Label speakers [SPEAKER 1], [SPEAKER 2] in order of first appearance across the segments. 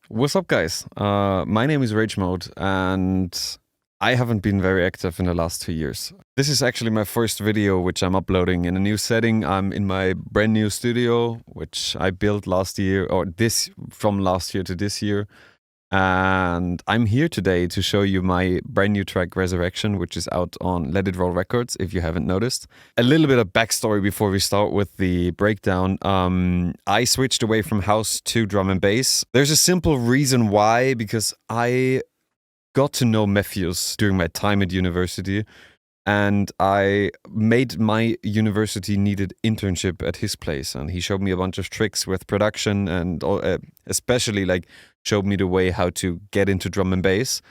[SPEAKER 1] What's up, guys? My name is Rage Mode, and I haven't been very active in the last 2 years. This is actually my first video, which I'm uploading in a new setting. I'm in my brand new studio, which I built last year, or from last year to this year. And I'm here today to show you my brand new track, Resurrection, which is out on Let It Roll Records, if you haven't noticed. A little bit of backstory before we start with the breakdown. I switched away from house to drum and bass. There's a simple reason why, because I got to know Matthews during my time at university, and I made my university needed internship at his place, and he showed me a bunch of tricks with production and especially like showed me the way how to get into drum and bass.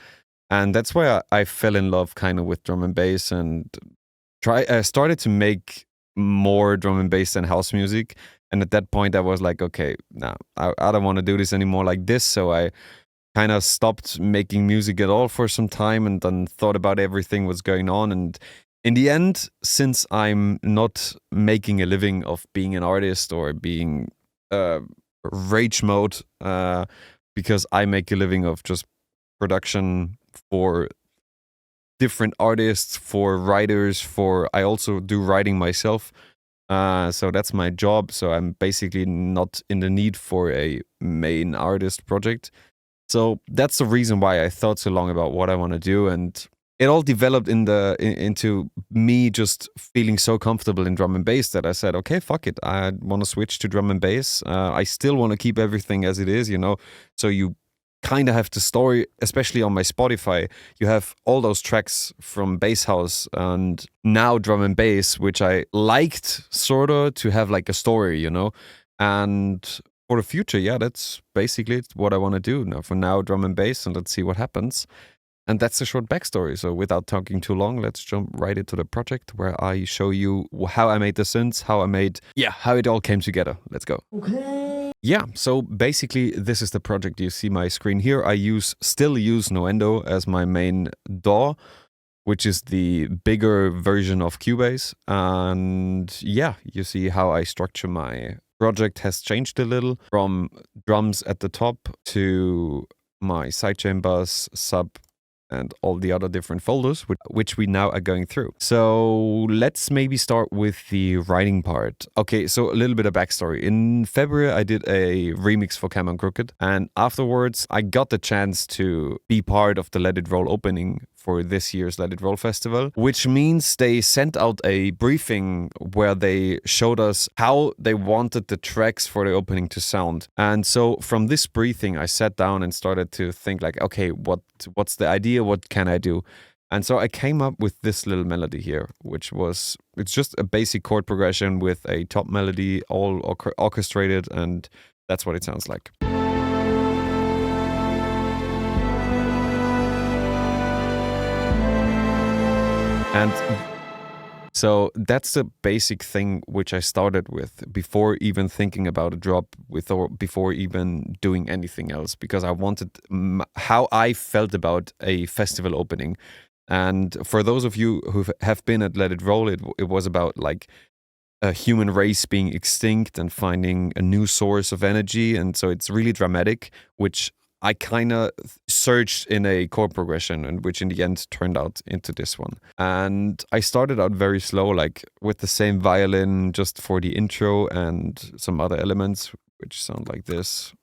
[SPEAKER 1] And that's why I fell in love kind of with drum and bass and started to make more drum and bass than house music. And at that point I was like, okay, nah, I don't want to do this anymore like this. So I kind of stopped making music at all for some time and then thought about everything was going on. And in the end, since I'm not making a living of being an artist or being Rage Mode, because I make a living of just production for different artists, for writers, I also do writing myself. So that's my job. So I'm basically not in the need for a main artist project. So that's the reason why I thought so long about what I want to do, and it all developed into me just feeling so comfortable in drum and bass that I said, okay, fuck it, I want to switch to drum and bass. I still want to keep everything as it is, so you kind of have the story, especially on my Spotify, you have all those tracks from Bass House and now drum and bass, which I liked sort of to have like a story, and for the future, yeah, that's basically what I want to do now. For now, drum and bass, and let's see what happens. And that's a short backstory. So without talking too long, let's jump right into the project where I show you how I made the synths, how it all came together. Let's go. Okay. Yeah, so basically this is the project. You see my screen here. I still use Noendo as my main DAW, which is the bigger version of Cubase. And yeah, you see how I structure my project has changed a little from drums at the top to my sidechain bus, sub, and all the other different folders, which we now are going through. So let's maybe start with the writing part. Okay, so a little bit of backstory. In February, I did a remix for Cam and Crooked, and afterwards, I got the chance to be part of the Let It Roll opening for this year's Let It Roll Festival, which means they sent out a briefing where they showed us how they wanted the tracks for the opening to sound. And so from this briefing, I sat down and started to think like, okay, what's the idea? What can I do? And so I came up with this little melody here, it's just a basic chord progression with a top melody, all orchestrated, and that's what it sounds like. And so that's the basic thing which I started with before even thinking about a drop, before even doing anything else, because I wanted how I felt about a festival opening. And for those of you who have been at Let It Roll, it was about like a human race being extinct and finding a new source of energy. And so it's really dramatic, which I kind of searched in a chord progression, and which in the end turned out into this one. And I started out very slow, like with the same violin just for the intro and some other elements, which sound like this.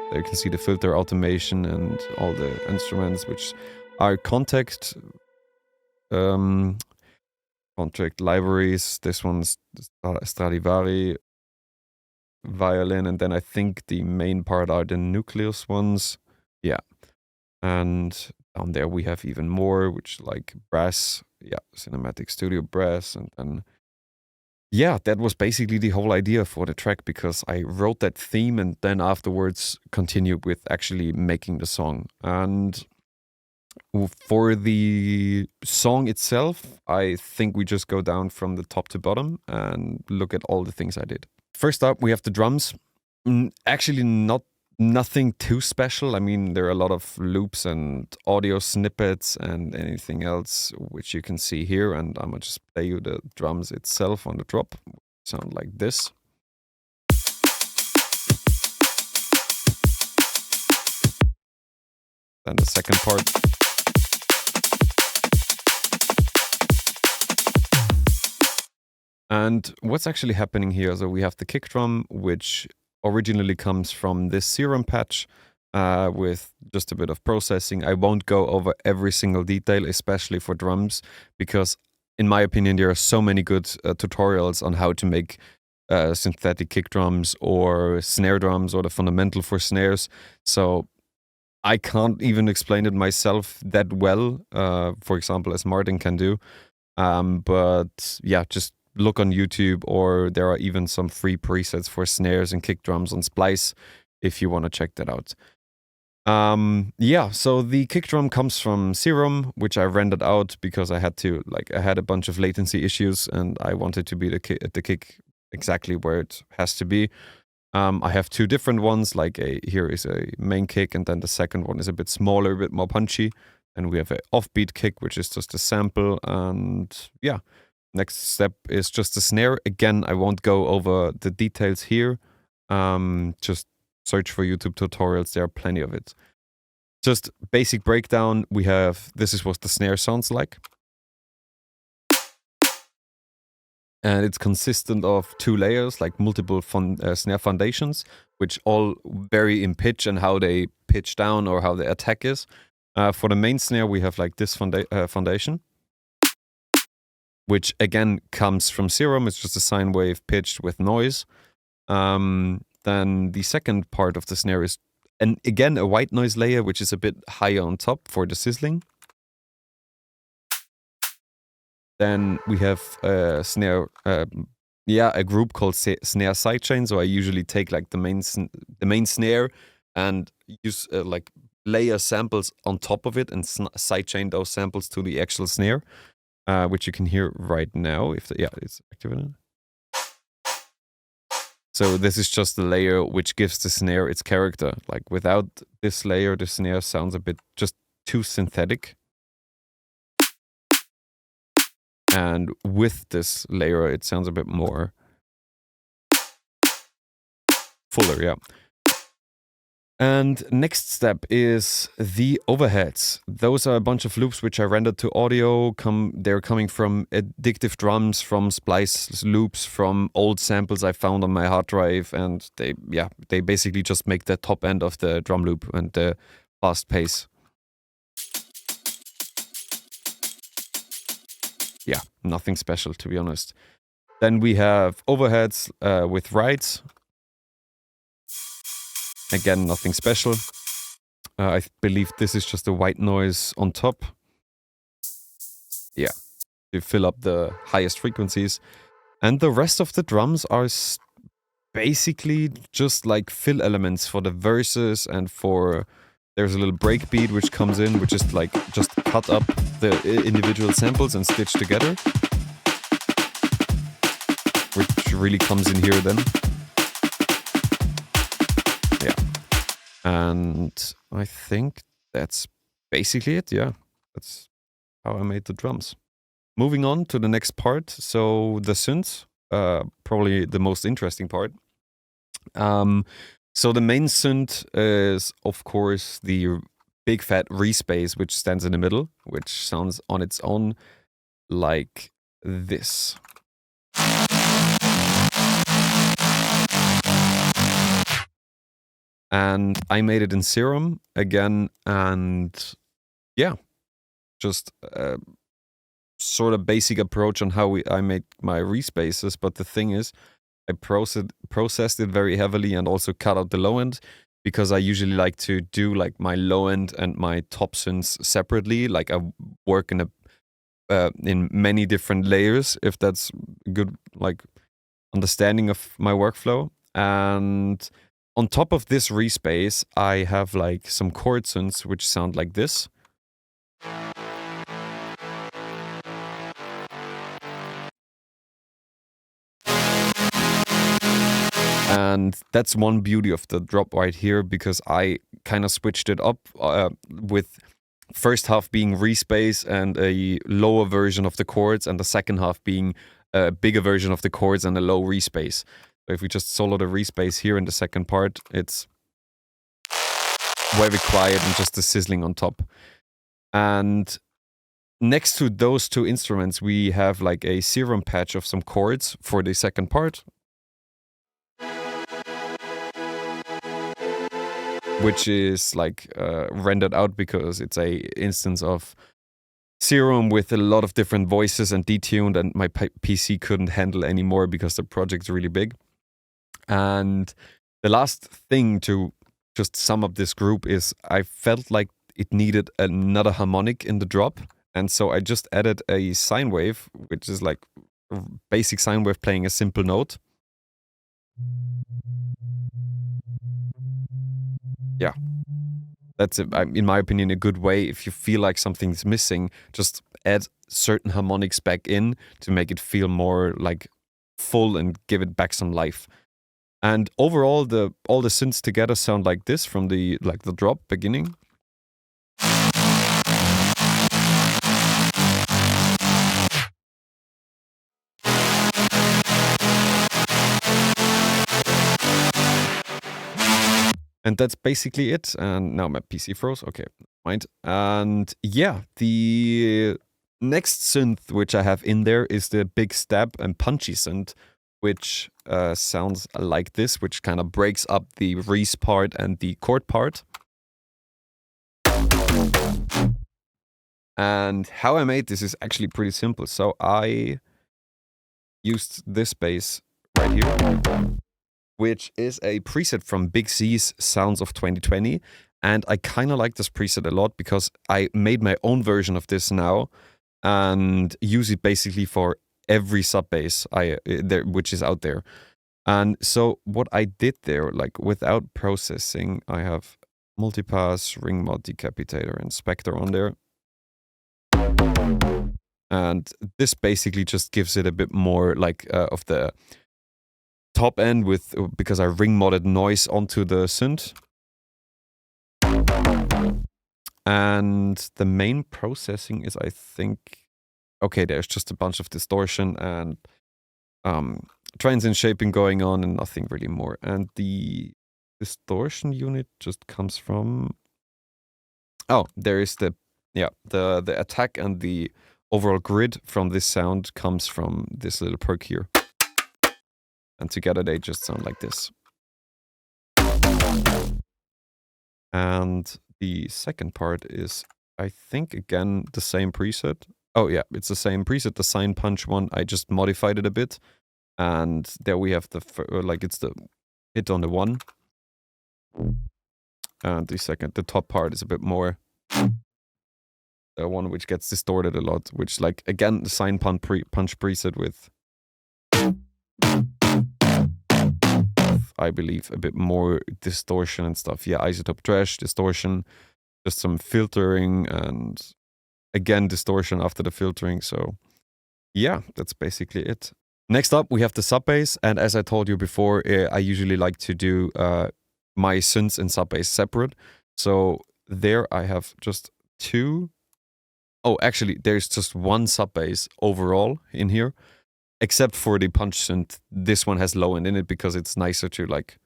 [SPEAKER 1] There you can see the filter automation and all the instruments, which are contact libraries. This one's Stradivari violin, and then I think the main part are the nucleus ones. Yeah, and down there we have even more, which like brass, Cinematic Studio brass. And then that was basically the whole idea for the track, because I wrote that theme and then afterwards continued with actually making the song. And for the song itself, I think we just go down from the top to bottom and look at all the things I did. First up, we have the drums. Actually, nothing too special. I mean, there are a lot of loops and audio snippets and anything else, which you can see here. And I'm going to just play you the drums itself on the drop. Sound like this. then the second part. And what's actually happening here, so we have the kick drum, which originally comes from this Serum patch with just a bit of processing. I won't go over every single detail, especially for drums, because in my opinion, there are so many good tutorials on how to make synthetic kick drums or snare drums or the fundamental for snares. So I can't even explain it myself that well, for example, as Martin can do. But yeah, just look on YouTube, or there are even some free presets for snares and kick drums on Splice if you want to check that out. Yeah, so the kick drum comes from Serum, which I rendered out because I had a bunch of latency issues and I wanted to be the kick exactly where it has to be. I have two different ones, here is a main kick, and then the second one is a bit smaller, a bit more punchy. And we have an offbeat kick, which is just a sample, and yeah. Next step is just the snare. Again, I won't go over the details here. Just search for YouTube tutorials, there are plenty of it. Just basic breakdown, this is what the snare sounds like. And it's consistent of 2 layers, like multiple snare foundations, which all vary in pitch and how they pitch down or how the attack is. For the main snare, we have like this foundation, which again comes from Serum. It's just a sine wave pitched with noise. Then the second part of the snare is, and again, a white noise layer, which is a bit higher on top for the sizzling. Then we have a snare, a group called snare sidechain. So I usually take like the main snare and use like layer samples on top of it and sidechain those samples to the actual snare. Which you can hear right now. It's activated. So this is just the layer which gives the snare its character. Like without this layer, the snare sounds a bit just too synthetic. And with this layer, it sounds a bit more fuller, yeah. And next step is the overheads. Those are a bunch of loops which I rendered to audio. They're coming from addictive drums, from splice loops, from old samples I found on my hard drive, and they basically just make the top end of the drum loop and the fast pace. Yeah, nothing special, to be honest. Then we have overheads with rides. Again, nothing special. I believe this is just a white noise on top. Yeah, to fill up the highest frequencies. And the rest of the drums are basically just like fill elements for the verses and there's a little breakbeat which comes in, which is like just cut up the individual samples and stitch together. Which really comes in here then. Yeah. And I think that's basically it, yeah. That's how I made the drums. Moving on to the next part, so the synths, probably the most interesting part. So the main synth is, of course, the big fat respace, which stands in the middle, which sounds on its own like this. And I made it in Serum again, and yeah, just sort of basic approach on how I make my respaces. But the thing is, I processed it very heavily and also cut out the low end, because I usually like to do like my low end and my top synths separately. Like I work in many different layers, if that's a good like understanding of my workflow. And on top of this respace, I have like some chord synths which sound like this. And that's one beauty of the drop right here, because I kind of switched it up with first half being respace and a lower version of the chords, and the second half being a bigger version of the chords and a low respace. So if we just solo the respace here in the second part, it's very quiet and just the sizzling on top. And next to those two instruments, we have like a serum patch of some chords for the second part, which is like rendered out because it's a instance of Serum with a lot of different voices and detuned, and my PC couldn't handle anymore because the project's really big. And the last thing to just sum up this group is I felt like it needed another harmonic in the drop, and so I just added a sine wave, which is like a basic sine wave playing a simple note. Yeah. That's, in my opinion, a good way. If you feel like something's missing, just add certain harmonics back in to make it feel more like full and give it back some life. And overall, all the synths together sound like this from the drop beginning. And that's basically it. And now my PC froze. Okay, mind. And yeah, the next synth which I have in there is the big stab and punchy synth, which sounds like this, which kind of breaks up the Reese part and the chord part. And how I made this is actually pretty simple. So I used this bass right here, which is a preset from Big C's Sounds of 2020. And I kind of like this preset a lot because I made my own version of this now and use it basically for every sub bass which is out there. And so what I did there, like without processing, I have multipass, ring mod, decapitator, and spectre on there. And this basically just gives it a bit more like of the top end because I ring modded noise onto the synth. And the main processing is, I think, okay, there's just a bunch of distortion and transient shaping going on and nothing really more. And the distortion unit just comes from, there is the attack, and the overall grid from this sound comes from this little perk here. And together they just sound like this. And the second part is, I think, again, the same preset. Oh yeah, it's the same preset, the sine punch one. I just modified it a bit. And there we have it's the hit on the one. And the top part is a bit more the one which gets distorted a lot, which, like, again, the sine punch preset with, I believe, a bit more distortion and stuff. Yeah, isotope trash, distortion, just some filtering, and again, distortion after the filtering. So yeah, that's basically it. Next up, we have the sub bass. And as I told you before, I usually like to do my synths and sub bass separate. So there I have just two. Oh, actually, there's just one sub bass overall in here. Except for the punch synth, this one has low end in it because it's nicer to like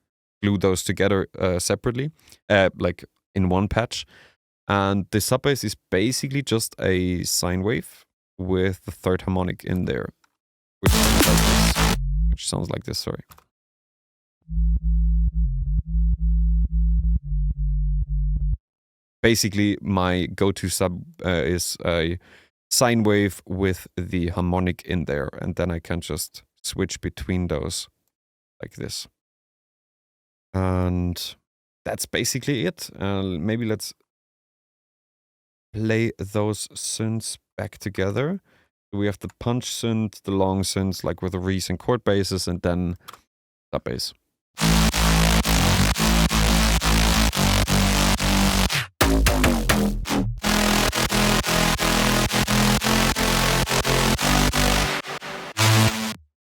[SPEAKER 1] glue those together separately, like in one patch. And the sub bass is basically just a sine wave with the third harmonic in there, which sounds like this. Sorry. Basically, my go-to sub is a sine wave with the harmonic in there, and then I can just switch between those like this. And that's basically it. Maybe let's play those synths back together. We have the punch synth, the long synths, like with the Reese and chord basses, and then sub bass.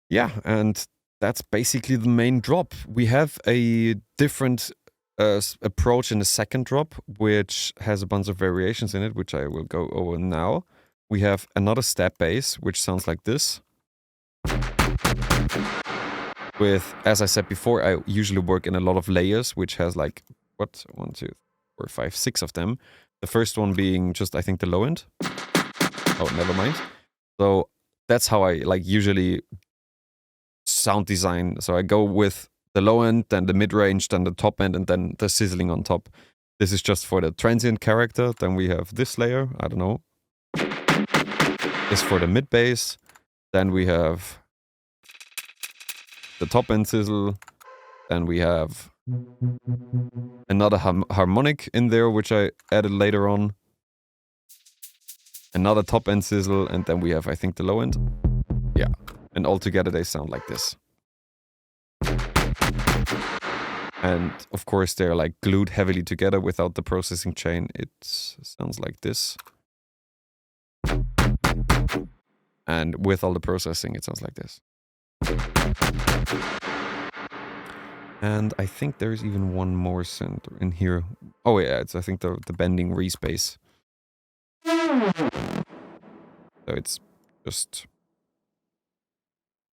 [SPEAKER 1] Yeah, and that's basically the main drop. We have a different approach in the second drop, which has a bunch of variations in it, which I will go over now. We have another step bass, which sounds like this. With, as I said before, I usually work in a lot of layers, which has like, 1, 2, 4, 5, 6 of them. The first one being just, I think, the low end. Oh, never mind. So that's how I like usually sound design. So I go with the low end, then the mid range, then the top end, and then the sizzling on top. This is just for the transient character. Then we have this layer. I don't know. Is for the mid bass. Then we have the top end sizzle. Then we have another harmonic in there, which I added later on. Another top end sizzle, and then we have, I think, the low end. Yeah, and all together they sound like this. And of course they're like glued heavily together without the processing chain. It sounds like this. And with all the processing, it sounds like this. And I think there's even one more synth in here. Oh yeah, it's I think the bending respace. So it's just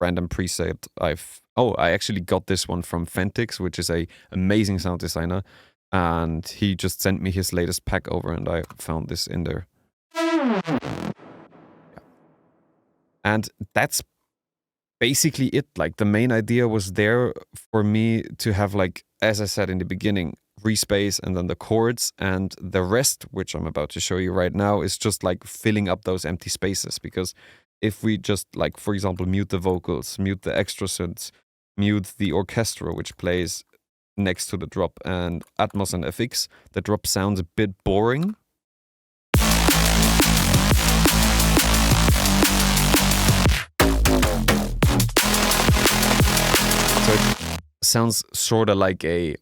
[SPEAKER 1] random preset. I actually got this one from Fentix, which is a amazing sound designer, and he just sent me his latest pack over, and I found this in there. Yeah. And that's basically it. Like the main idea was there for me to have, like, as I said in the beginning, respace and then the chords, and the rest, which I'm about to show you right now, is just like filling up those empty spaces. Because if we just, like, for example, mute the vocals, mute the extra synths, mute the orchestra, which plays next to the drop, and Atmos and FX, the drop sounds a bit boring. So it sounds sort of like a,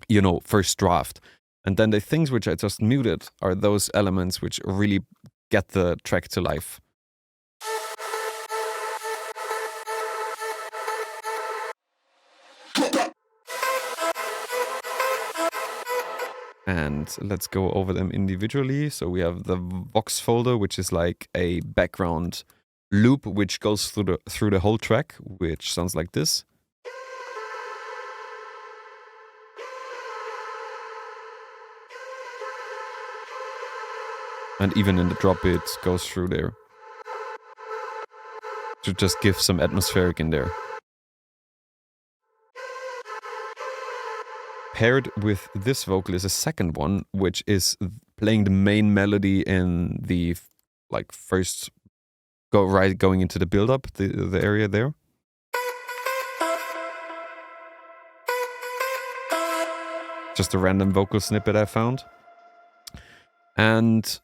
[SPEAKER 1] you know, first draft. And then the things which I just muted are those elements which really get the track to life. And let's go over them individually. So we have the Vox folder, which is like a background loop which goes through the whole track, which sounds like this. And even in the drop, it goes through there to just give some atmospheric in there. Paired with this vocal is a second one, which is playing the main melody in the, like, first going into the build-up, the area there. Just a random vocal snippet I found. And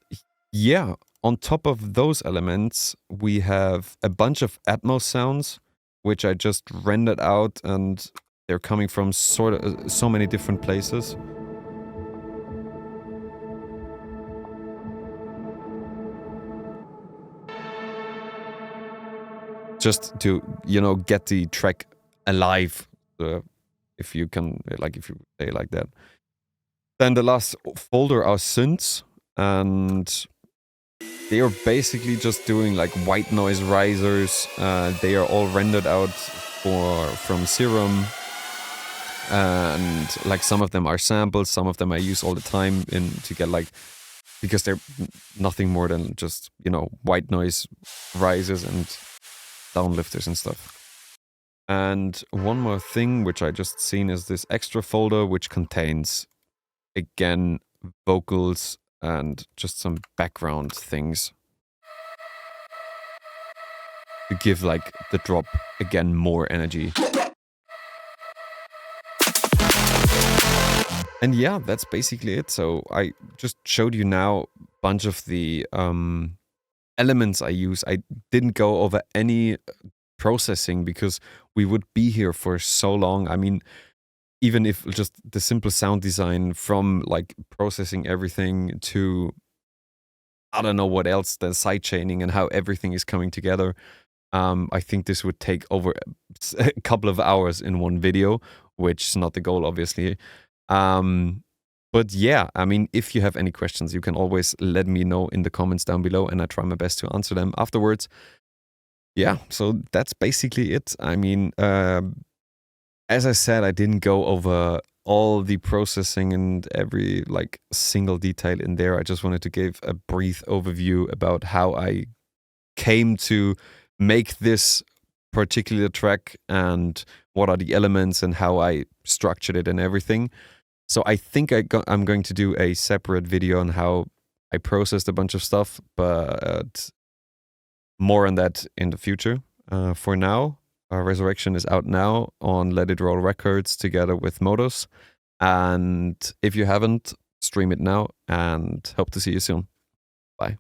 [SPEAKER 1] yeah, on top of those elements, we have a bunch of Atmos sounds, which I just rendered out, and they're coming from so many different places. Just to, you know, get the track alive, if you can, like, if you say like that. Then the last folder are synths, and they are basically just doing like white noise risers. They are all rendered out from Serum, and like some of them are samples, some of them I use all the time to get, like, because they're nothing more than just, you know, white noise risers and downlifters and stuff. And one more thing which I just seen is this extra folder, which contains, again, vocals and just some background things to give, like, the drop, again, more energy. And yeah, that's basically it. So I just showed you now a bunch of the elements I use. I didn't go over any processing because we would be here for so long. I mean, even if just the simple sound design, from like processing everything to, I don't know what else, the sidechaining and how everything is coming together. I think this would take over a couple of hours in one video, which is not the goal, obviously. But yeah, I mean, if you have any questions, you can always let me know in the comments down below, and I try my best to answer them afterwards. Yeah, so that's basically it. I mean, as I said, I didn't go over all the processing and every like single detail in there. I just wanted to give a brief overview about how I came to make this particular track and what are the elements and how I structured it and everything. So I think I'm going to do a separate video on how I processed a bunch of stuff, but more on that in the future. For now, Resurrection is out now on Let It Roll Records together with Modos. And if you haven't, stream it now and hope to see you soon. Bye.